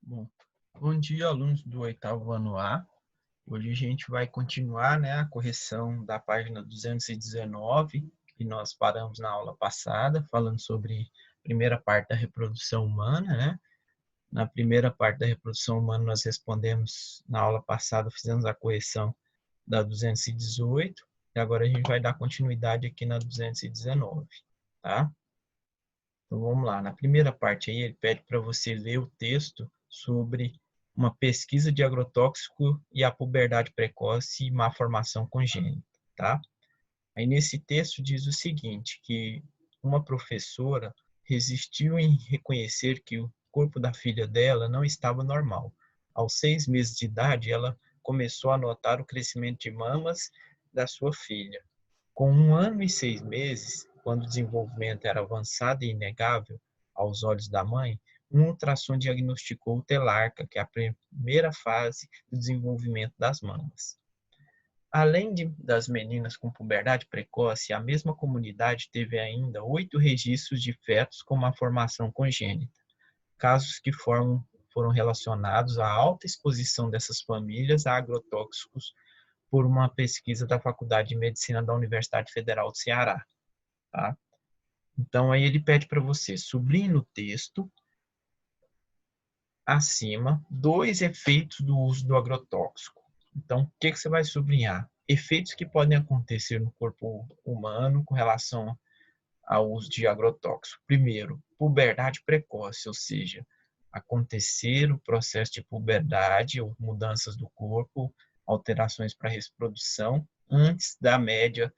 Bom, bom dia, alunos do oitavo ano A. Hoje a gente vai continuar, a correção da página 219, que nós paramos na aula passada, falando sobre a primeira parte da reprodução humana, Na primeira parte da reprodução humana, nós respondemos, na aula passada, fizemos a correção da 218, e agora a gente vai dar continuidade aqui na 219, tá? Então vamos lá, na primeira parte aí ele pede para você ler o texto sobre uma pesquisa de agrotóxico e a puberdade precoce e má formação congênita, tá? Aí nesse texto diz o seguinte, que uma professora resistiu em reconhecer que o corpo da filha dela não estava normal. Aos 6 meses de idade, ela começou a notar o crescimento de mamas da sua filha. Com 1 ano e 6 meses, quando o desenvolvimento era avançado e inegável aos olhos da mãe, um ultrassom diagnosticou o telarca, que é a primeira fase do desenvolvimento das mamas. Além das meninas com puberdade precoce, a mesma comunidade teve ainda 8 registros de fetos com uma formação congênita, casos que foram relacionados à alta exposição dessas famílias a agrotóxicos por uma pesquisa da Faculdade de Medicina da Universidade Federal do Ceará. Tá? Então, aí ele pede para você sublinhe no texto, acima, 2 efeitos do uso do agrotóxico. Então, o que você vai sublinhar? Efeitos que podem acontecer no corpo humano com relação ao uso de agrotóxico. Primeiro, puberdade precoce, ou seja, acontecer o processo de puberdade ou mudanças do corpo, alterações para a reprodução, antes da média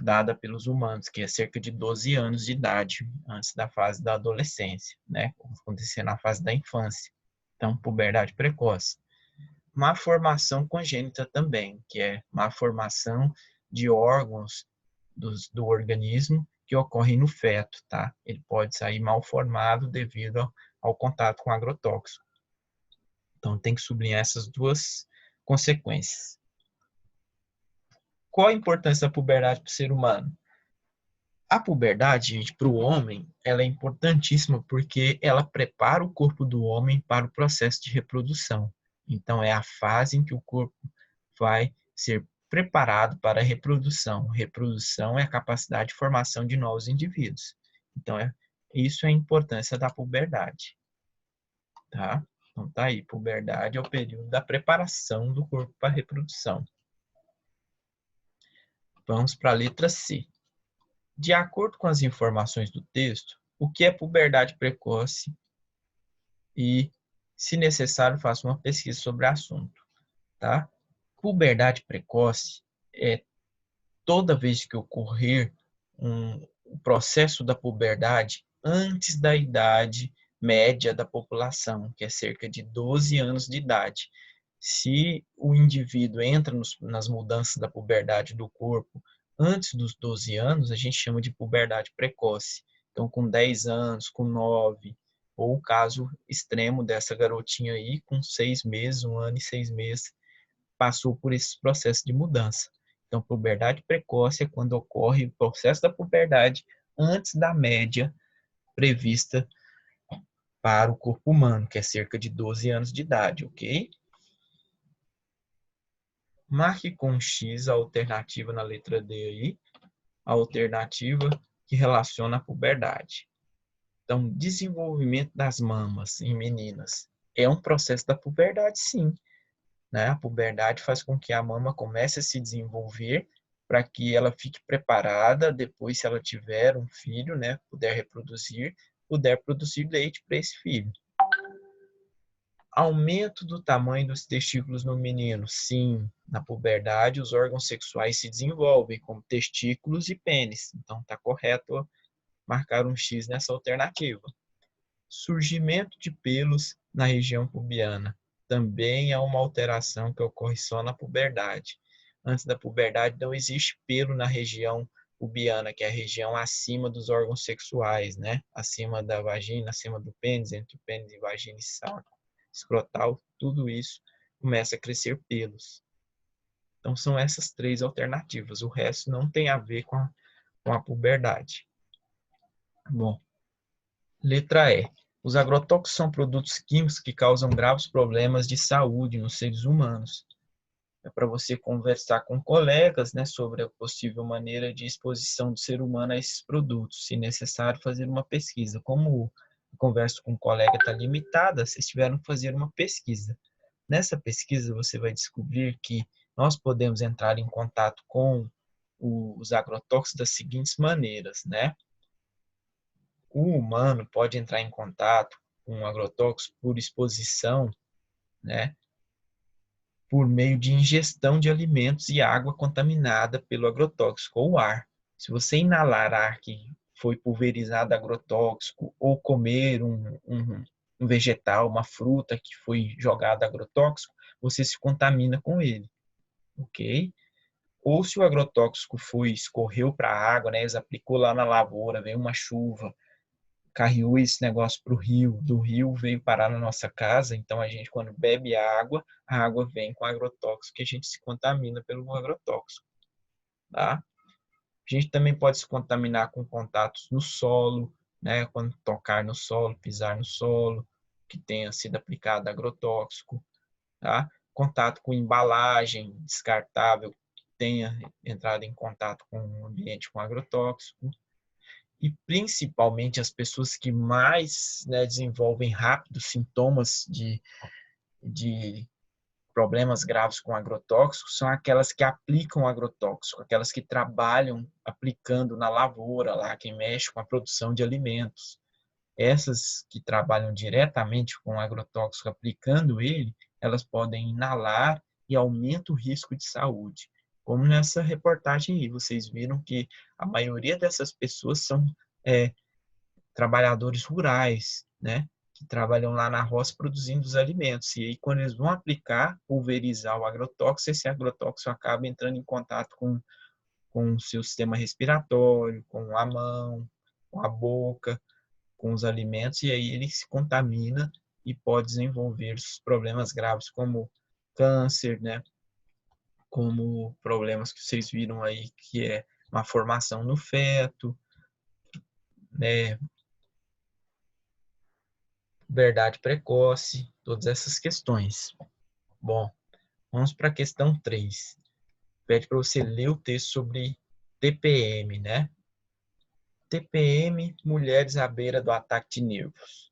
dada pelos humanos, que é cerca de 12 anos de idade, antes da fase da adolescência, acontecer na fase da infância. Então, puberdade precoce. Má formação congênita também, que é má formação de órgãos do organismo que ocorre no feto, tá? Ele pode sair mal formado devido ao contato com agrotóxico. Então, tem que sublinhar essas duas consequências. Qual a importância da puberdade para o ser humano? A puberdade, gente, para o homem, ela é importantíssima porque ela prepara o corpo do homem para o processo de reprodução. Então, é a fase em que o corpo vai ser preparado para a reprodução. Reprodução é a capacidade de formação de novos indivíduos. Então, isso é a importância da puberdade, tá? Então, tá aí, puberdade é o período da preparação do corpo para a reprodução. Vamos para a letra C. De acordo com as informações do texto, o que é puberdade precoce e, se necessário, faça uma pesquisa sobre o assunto, tá? Puberdade precoce é toda vez que ocorrer o processo da puberdade antes da idade média da população, que é cerca de 12 anos de idade. Se o indivíduo entra nas mudanças da puberdade do corpo antes dos 12 anos, a gente chama de puberdade precoce. Então, com 10 anos, com 9, ou o caso extremo dessa garotinha aí, com 6 meses, 1 ano e 6 meses, passou por esse processo de mudança. Então, puberdade precoce é quando ocorre o processo da puberdade antes da média prevista para o corpo humano, que é cerca de 12 anos de idade, ok? Marque com X a alternativa na letra D aí, a alternativa que relaciona a puberdade. Então, desenvolvimento das mamas em meninas é um processo da puberdade, sim. A puberdade faz com que a mama comece a se desenvolver para que ela fique preparada depois, se ela tiver um filho, puder produzir leite para esse filho. Aumento do tamanho dos testículos no menino. Sim, na puberdade os órgãos sexuais se desenvolvem, como testículos e pênis. Então, está correto marcar um X nessa alternativa. Surgimento de pelos na região pubiana. Também é uma alteração que ocorre só na puberdade. Antes da puberdade não existe pelo na região pubiana, que é a região acima dos órgãos sexuais, Acima da vagina, acima do pênis, entre o pênis e vagina e saco escrotal, tudo isso começa a crescer pelos. Então são essas 3 alternativas. O resto não tem a ver com a puberdade. Bom, letra E. Os agrotóxicos são produtos químicos que causam graves problemas de saúde nos seres humanos. É para você conversar com colegas, né, sobre a possível maneira de exposição do ser humano a esses produtos, se necessário fazer uma pesquisa. Como a conversa com um colega está limitada, vocês tiveram que fazer uma pesquisa. Nessa pesquisa você vai descobrir que nós podemos entrar em contato com os agrotóxicos das seguintes maneiras, né? O humano pode entrar em contato com um agrotóxico por exposição, né, por meio de ingestão de alimentos e água contaminada pelo agrotóxico ou ar. Se você inalar ar que foi pulverizado agrotóxico ou comer um vegetal, uma fruta que foi jogada agrotóxico, você se contamina com ele, ok? Ou se o agrotóxico escorreu para a água, né, eles aplicou lá na lavoura, veio uma chuva, carreou esse negócio para o rio, do rio veio parar na nossa casa, então a gente, quando bebe a água vem com agrotóxico, que a gente se contamina pelo agrotóxico, tá? A gente também pode se contaminar com contatos no solo, né? Quando tocar no solo, pisar no solo, que tenha sido aplicado agrotóxico, tá? Contato com embalagem descartável, que tenha entrado em contato com um ambiente com agrotóxico, e principalmente as pessoas que mais, né, desenvolvem rápido sintomas de problemas graves com agrotóxicos são aquelas que aplicam agrotóxico, aquelas que trabalham aplicando na lavoura, lá quem mexe com a produção de alimentos. Essas que trabalham diretamente com agrotóxico aplicando ele, elas podem inalar e aumenta o risco de saúde. Como nessa reportagem aí, vocês viram que a maioria dessas pessoas são é, trabalhadores rurais, né? Que trabalham lá na roça produzindo os alimentos. E aí, quando eles vão aplicar, pulverizar o agrotóxico, esse agrotóxico acaba entrando em contato com o seu sistema respiratório, com a mão, com a boca, com os alimentos, e aí ele se contamina e pode desenvolver problemas graves como câncer, né? Como problemas que vocês viram aí, que é uma formação no feto, né? Puberdade precoce, todas essas questões. Bom, vamos para a questão 3. Pede para você ler o texto sobre TPM, né? TPM, mulheres à beira do ataque de nervos.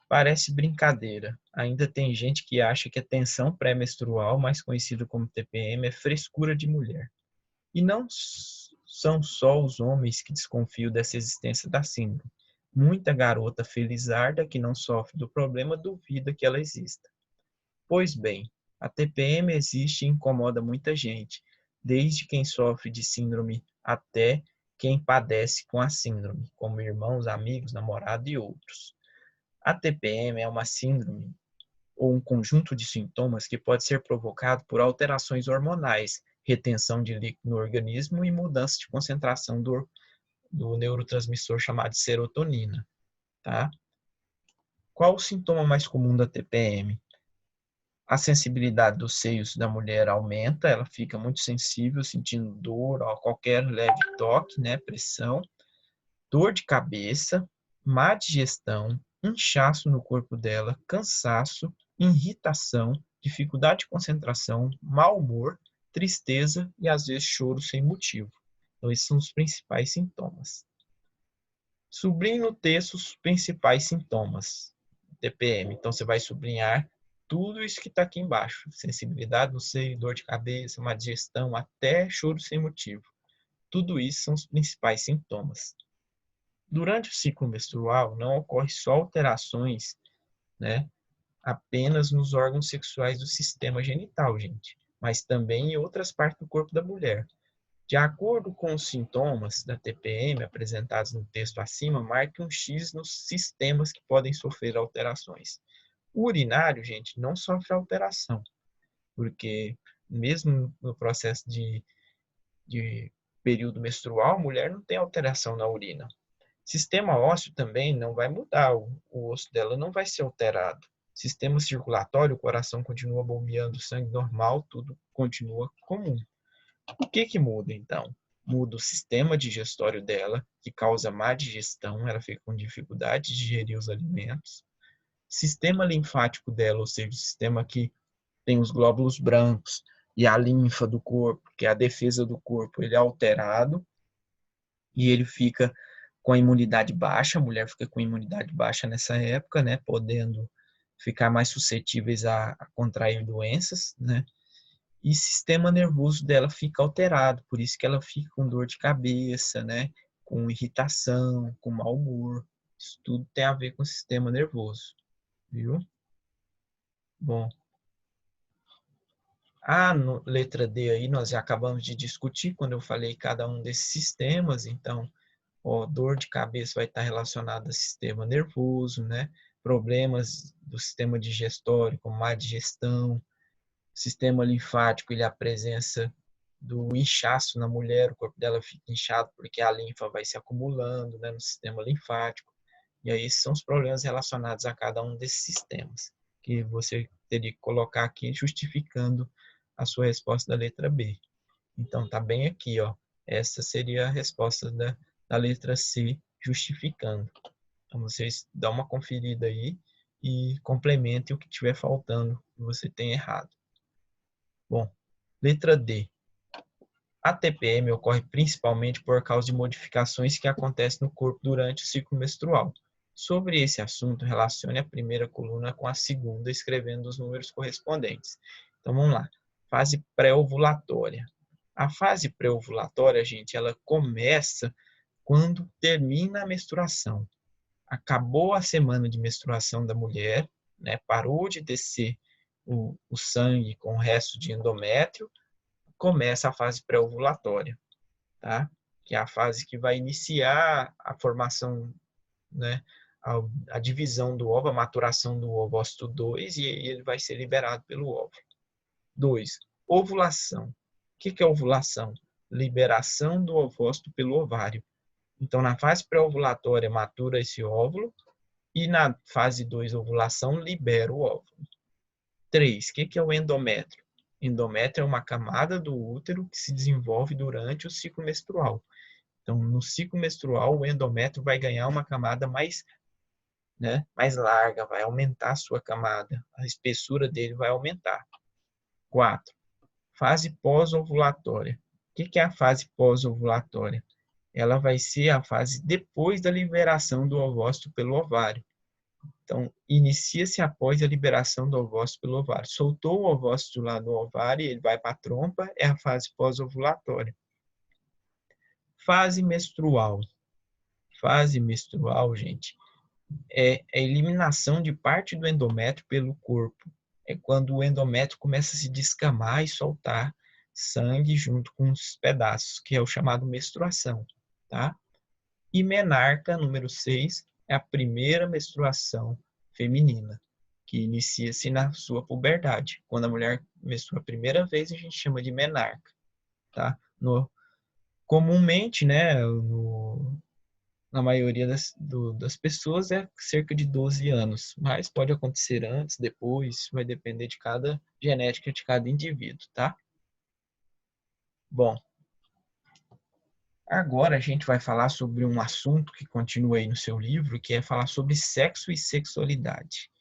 Parece brincadeira. Ainda tem gente que acha que a tensão pré-menstrual, mais conhecida como TPM, é frescura de mulher. E não são só os homens que desconfiam dessa existência da síndrome. Muita garota felizarda que não sofre do problema duvida que ela exista. Pois bem, a TPM existe e incomoda muita gente, desde quem sofre de síndrome até quem padece com a síndrome, como irmãos, amigos, namorado e outros. A TPM é uma síndrome ou um conjunto de sintomas que pode ser provocado por alterações hormonais, retenção de líquido no organismo e mudança de concentração do neurotransmissor chamado serotonina, tá? Qual o sintoma mais comum da TPM? A sensibilidade dos seios da mulher aumenta, ela fica muito sensível, sentindo dor a qualquer leve toque, né, pressão, dor de cabeça, má digestão, inchaço no corpo dela, cansaço, irritação, dificuldade de concentração, mau humor, tristeza e às vezes choro sem motivo. Então, esses são os principais sintomas. Sublinhe no texto os principais sintomas TPM. Então, você vai sublinhar tudo isso que está aqui embaixo. Sensibilidade no seio, dor de cabeça, má digestão, até choro sem motivo. Tudo isso são os principais sintomas. Durante o ciclo menstrual, não ocorre só alterações, né, apenas nos órgãos sexuais do sistema genital, gente, mas também em outras partes do corpo da mulher. De acordo com os sintomas da TPM apresentados no texto acima, marque um X nos sistemas que podem sofrer alterações. O urinário, gente, não sofre alteração, porque mesmo no processo de período menstrual, a mulher não tem alteração na urina. Sistema ósseo também não vai mudar, o osso dela não vai ser alterado. Sistema circulatório, o coração continua bombeando sangue normal, tudo continua comum. O que muda então? Muda o sistema digestório dela, que causa má digestão, ela fica com dificuldade de digerir os alimentos. sistema linfático dela, ou seja, o sistema que tem os glóbulos brancos e a linfa do corpo, que é a defesa do corpo, ele é alterado e ele fica com a imunidade baixa, a mulher fica com a imunidade baixa nessa época, né, podendo ficar mais suscetíveis a contrair doenças, né, e o sistema nervoso dela fica alterado, por isso que ela fica com dor de cabeça, né, com irritação, com mau humor, isso tudo tem a ver com o sistema nervoso, viu? Bom, a letra D aí nós já acabamos de discutir quando eu falei cada um desses sistemas, então, ó, dor de cabeça vai estar relacionada ao sistema nervoso, né? Problemas do sistema digestório, como má digestão, sistema linfático, ele é a presença do inchaço na mulher, o corpo dela fica inchado porque a linfa vai se acumulando, né, no sistema linfático. E aí esses são os problemas relacionados a cada um desses sistemas, que você teria que colocar aqui justificando a sua resposta da letra B. Então tá bem aqui, ó. Essa seria a resposta da letra C, justificando. Então vocês dão uma conferida aí e complementem o que estiver faltando, que você tem errado. Bom, letra D. A TPM ocorre principalmente por causa de modificações que acontecem no corpo durante o ciclo menstrual. Sobre esse assunto, relacione a primeira coluna com a segunda, escrevendo os números correspondentes. Então vamos lá. Fase pré-ovulatória. A fase pré-ovulatória, gente, ela começa quando termina a menstruação. Acabou a semana de menstruação da mulher, né? Parou de descer o sangue com o resto de endométrio, começa a fase pré-ovulatória, tá? Que é a fase que vai iniciar a formação, né? A divisão do ovo, a maturação do ovócito 2, e ele vai ser liberado pelo óvulo. 2. Ovulação. O que é ovulação? Liberação do ovócito pelo ovário. Então, na fase pré-ovulatória, matura esse óvulo, e na fase 2, ovulação, libera o óvulo. 3. O que é o endométrio? Endométrio é uma camada do útero que se desenvolve durante o ciclo menstrual. Então, no ciclo menstrual, o endométrio vai ganhar uma camada mais, né, mais larga, vai aumentar a sua camada, a espessura dele vai aumentar. 4. Fase pós-ovulatória. O que é a fase pós-ovulatória? Ela vai ser a fase depois da liberação do ovócito pelo ovário. Então, inicia-se após a liberação do ovócito pelo ovário. Soltou o ovócito lá do ovário, ele vai para a trompa, é a fase pós-ovulatória. Fase menstrual. Fase menstrual, gente, é a eliminação de parte do endométrio pelo corpo. É quando o endométrio começa a se descamar e soltar sangue junto com os pedaços, que é o chamado menstruação, tá? E menarca, número 6, é a primeira menstruação feminina, que inicia-se na sua puberdade. Quando a mulher menstrua a primeira vez, a gente chama de menarca, tá? Comumente, né, na maioria das pessoas é cerca de 12 anos, mas pode acontecer antes, depois, vai depender de cada genética de cada indivíduo, tá? Bom, agora a gente vai falar sobre um assunto que continua aí no seu livro, que é falar sobre sexo e sexualidade.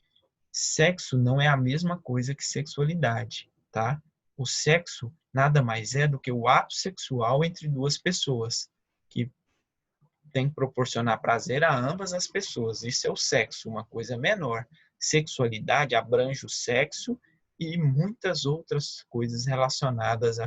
Sexo não é a mesma coisa que sexualidade, tá? O sexo nada mais é do que o ato sexual entre duas pessoas, que tem que proporcionar prazer a ambas as pessoas. Isso é o sexo, uma coisa menor. Sexualidade abrange o sexo e muitas outras coisas relacionadas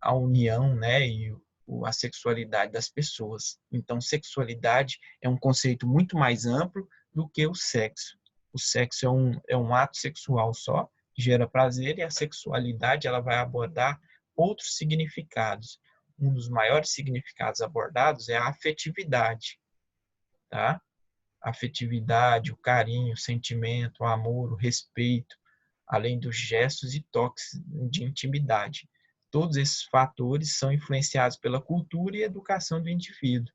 à união, né, e a sexualidade das pessoas. Então, sexualidade é um conceito muito mais amplo do que o sexo. O sexo é um ato sexual só, que gera prazer, e a sexualidade ela vai abordar outros significados. Um dos maiores significados abordados é a afetividade, tá? A afetividade, o carinho, o sentimento, o amor, o respeito, além dos gestos e toques de intimidade. Todos esses fatores são influenciados pela cultura e educação do indivíduo,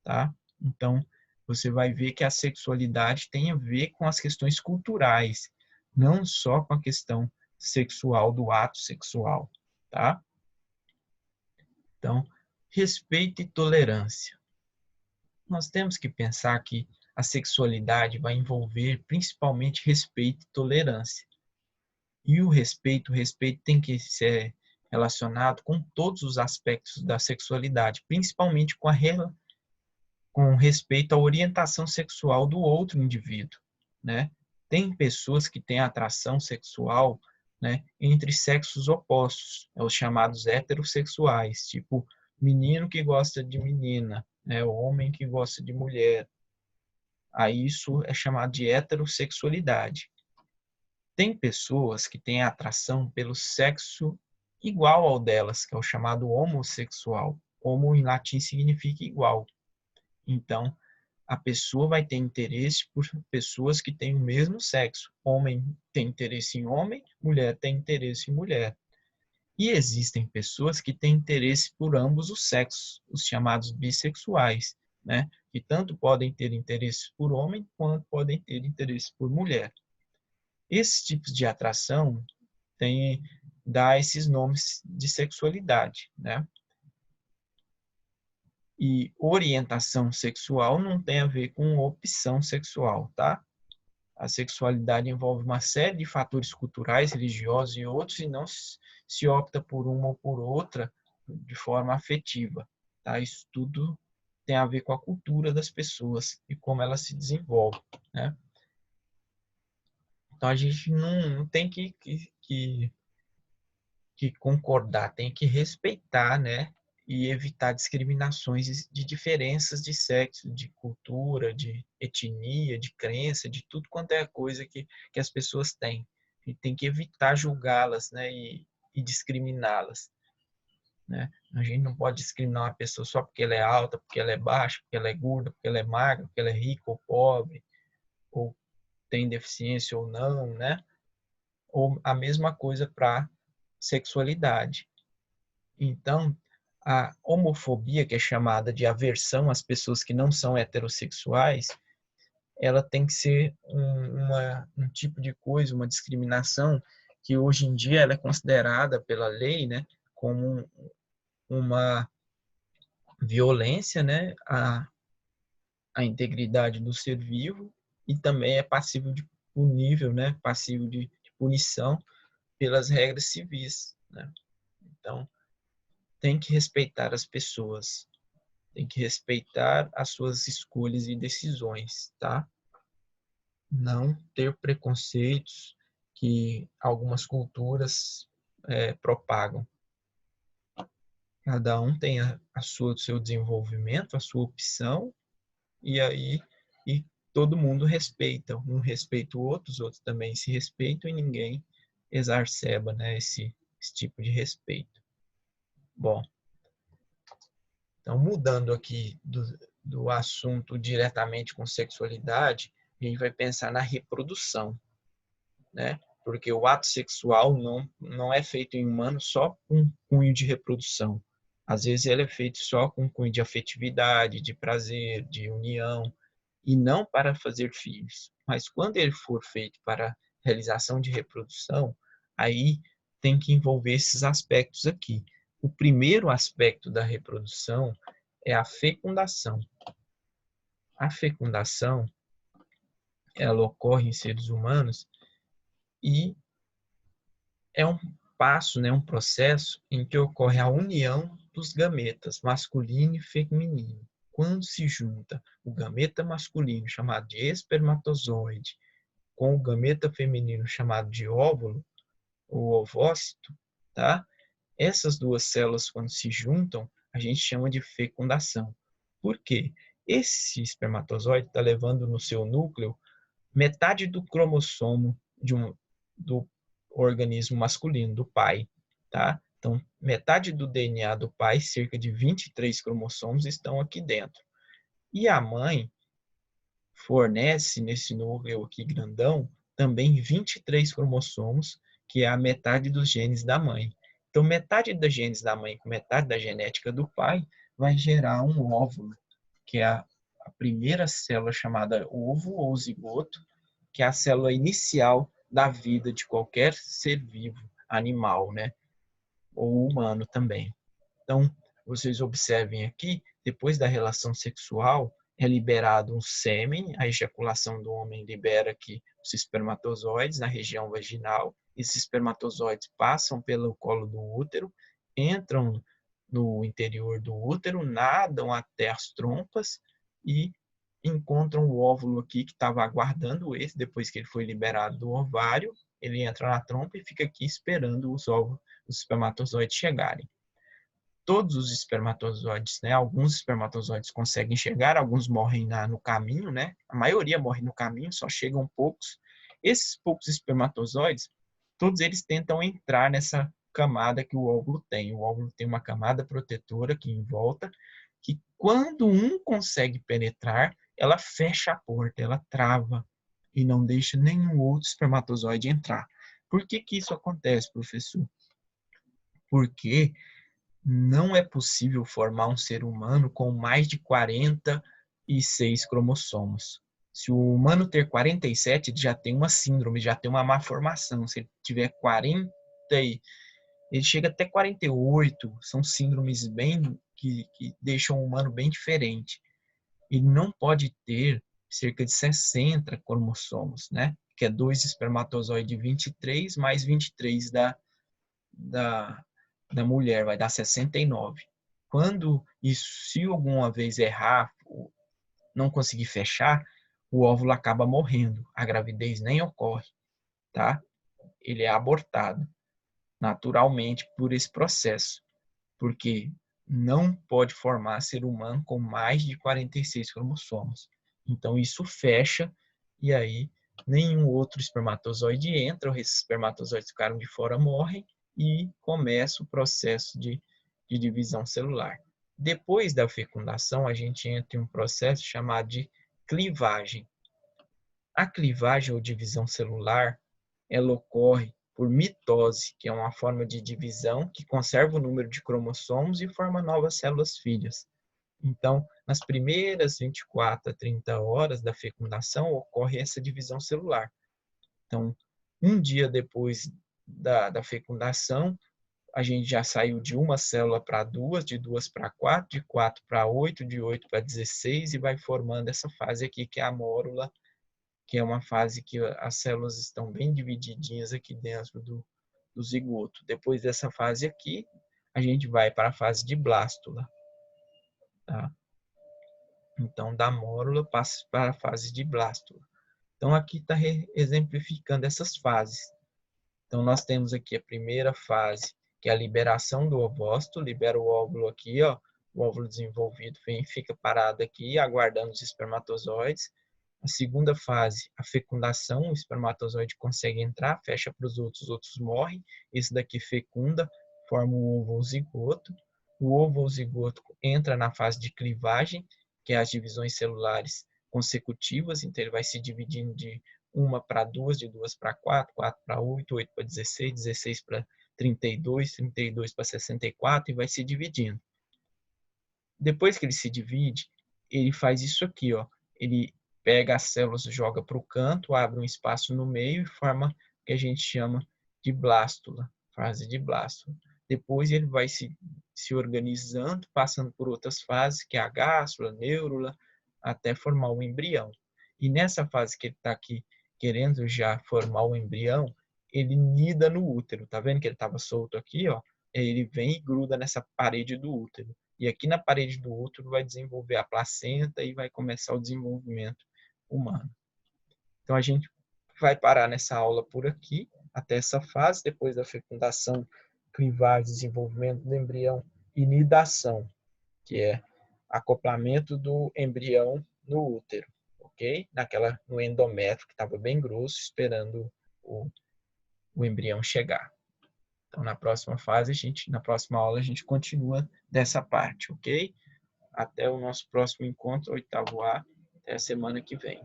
tá? Então, você vai ver que a sexualidade tem a ver com as questões culturais, não só com a questão sexual do ato sexual, tá? Então, respeito e tolerância. Nós temos que pensar que a sexualidade vai envolver principalmente respeito e tolerância. E o respeito tem que ser relacionado com todos os aspectos da sexualidade, principalmente com respeito à orientação sexual do outro indivíduo, né? Tem pessoas que têm atração sexual, né, entre sexos opostos, os chamados heterossexuais, tipo menino que gosta de menina, né, o homem que gosta de mulher. Aí isso é chamado de heterossexualidade. Tem pessoas que têm atração pelo sexo igual ao delas, que é o chamado homossexual. Homo em latim significa igual. Então, a pessoa vai ter interesse por pessoas que têm o mesmo sexo. Homem tem interesse em homem, mulher tem interesse em mulher. E existem pessoas que têm interesse por ambos os sexos, os chamados bissexuais, né? Que tanto podem ter interesse por homem quanto podem ter interesse por mulher. Esses tipos de atração dá esses nomes de sexualidade, né? E orientação sexual não tem a ver com opção sexual, tá? A sexualidade envolve uma série de fatores culturais, religiosos e outros, e não se opta por uma ou por outra de forma afetiva, tá? Isso tudo tem a ver com a cultura das pessoas e como elas se desenvolvem, né? Então a gente não tem que concordar, tem que respeitar, né? E evitar discriminações de diferenças de sexo, de cultura, de etnia, de crença, de tudo quanto é coisa que as pessoas têm. E tem que evitar julgá-las, né? E discriminá-las, né? A gente não pode discriminar uma pessoa só porque ela é alta, porque ela é baixa, porque ela é gorda, porque ela é magra, porque ela é rica ou pobre, ou tem deficiência ou não, né? Ou a mesma coisa para sexualidade. Então, a homofobia, que é chamada de aversão às pessoas que não são heterossexuais, ela tem que ser um tipo de coisa, uma discriminação que hoje em dia ela é considerada pela lei, né, como uma violência, né, à integridade do ser vivo e também é passível de punível, né, passível de punição pelas regras civis, né? Então, tem que respeitar as pessoas, tem que respeitar as suas escolhas e decisões, tá? Não ter preconceitos que algumas culturas propagam. Cada um tem o seu desenvolvimento, a sua opção, e aí e todo mundo respeita. Um respeita o outro, os outros também se respeitam e ninguém exacerba, né, esse tipo de respeito. Bom, então, mudando aqui do assunto diretamente com sexualidade, a gente vai pensar na reprodução, né? Porque o ato sexual não é feito em humano só com cunho de reprodução. Às vezes ele é feito só com cunho de afetividade, de prazer, de união, e não para fazer filhos. Mas quando ele for feito para realização de reprodução, aí tem que envolver esses aspectos aqui. O primeiro aspecto da reprodução é a fecundação. A fecundação, ela ocorre em seres humanos e é um passo, né, um processo em que ocorre a união dos gametas masculino e feminino. Quando se junta o gameta masculino, chamado de espermatozoide, com o gameta feminino, chamado de óvulo, ou ovócito, tá? Essas duas células, quando se juntam, a gente chama de fecundação. Por quê? Esse espermatozoide está levando no seu núcleo metade do cromossomo do organismo masculino, do pai, tá? Então, metade do DNA do pai, cerca de 23 cromossomos, estão aqui dentro. E a mãe fornece nesse núcleo aqui grandão também 23 cromossomos, que é a metade dos genes da mãe. Então, metade dos genes da mãe com metade da genética do pai vai gerar um óvulo, que é a primeira célula chamada ovo ou zigoto, que é a célula inicial da vida de qualquer ser vivo, animal, né? Ou humano também. Então, vocês observem aqui, depois da relação sexual, é liberado um sêmen, a ejaculação do homem libera aqui os espermatozoides na região vaginal. Esses espermatozoides passam pelo colo do útero, entram no interior do útero, nadam até as trompas e encontram o óvulo aqui que estava aguardando esse, depois que ele foi liberado do ovário, ele entra na trompa e fica aqui esperando os espermatozoides chegarem. Todos os espermatozoides, né? Alguns espermatozoides conseguem chegar, alguns morrem no caminho, né? A maioria morre no caminho, só chegam poucos. Esses poucos espermatozoides, todos eles tentam entrar nessa camada que o óvulo tem. O óvulo tem uma camada protetora aqui em volta, que quando um consegue penetrar, ela fecha a porta, ela trava e não deixa nenhum outro espermatozoide entrar. Por que que isso acontece, professor? Porque não é possível formar um ser humano com mais de 46 cromossomos. Se o humano ter 47, ele já tem uma síndrome, já tem uma má formação. Se ele tiver 40, ele chega até 48, são síndromes bem que deixam o humano bem diferente. Ele não pode ter cerca de 60 cromossomos, né? Que é 2 espermatozoides de 23 mais 23 da mulher, vai dar 69. Quando isso, se alguma vez errar, não conseguir fechar, o óvulo acaba morrendo. A gravidez nem ocorre, tá? Ele é abortado naturalmente por esse processo, porque não pode formar ser humano com mais de 46 cromossomos. Então isso fecha e aí nenhum outro espermatozoide entra, esses espermatozoides ficaram de fora, morrem e começa o processo de divisão celular. Depois da fecundação, a gente entra em um processo chamado de clivagem. A clivagem ou divisão celular, ela ocorre por mitose, que é uma forma de divisão que conserva o número de cromossomos e forma novas células filhas. Então, nas primeiras 24 a 30 horas da fecundação, ocorre essa divisão celular. Então, um dia depois da fecundação, a gente já saiu de uma célula para duas, de duas para quatro, de 4 para 8, de 8 para 16 e vai formando essa fase aqui, que é a mórula, que é uma fase que as células estão bem divididinhas aqui dentro do zigoto. Depois dessa fase aqui, a gente vai para a fase de blástula. Tá? Então, da mórula passa para a fase de blástula. Então, aqui está exemplificando essas fases. Então, nós temos aqui a primeira fase, que é a liberação do ovócito, libera o óvulo aqui, ó, o óvulo desenvolvido fica parado aqui, aguardando os espermatozoides. A segunda fase, a fecundação, o espermatozoide consegue entrar, fecha para os outros morrem. Esse daqui fecunda, forma o ovo ou zigoto. O ovo ou zigoto entra na fase de clivagem, que é as divisões celulares consecutivas, então ele vai se dividindo de uma para duas, de duas para quatro, quatro para oito, oito para 16, 16 para 32, 32 para 64 e vai se dividindo. Depois que ele se divide, ele faz isso aqui, ó. Ele pega as células, joga para o canto, abre um espaço no meio e forma o que a gente chama de blástula, fase de blástula. Depois ele vai se organizando, passando por outras fases, que é a gástrula, neurula, até formar o embrião. E nessa fase que ele está aqui querendo já formar o embrião, ele nida no útero. Tá vendo que ele estava solto aqui, ó? Ele vem e gruda nessa parede do útero. E aqui na parede do útero vai desenvolver a placenta e vai começar o desenvolvimento humano. Então a gente vai parar nessa aula por aqui, até essa fase, depois da fecundação, clivagem, desenvolvimento do embrião e nidação, que é acoplamento do embrião no útero, ok? No endométrio, que estava bem grosso, esperando o embrião chegar. Então, na próxima fase, na próxima aula, a gente continua dessa parte, ok? Até o nosso próximo encontro, 8º A, até a semana que vem.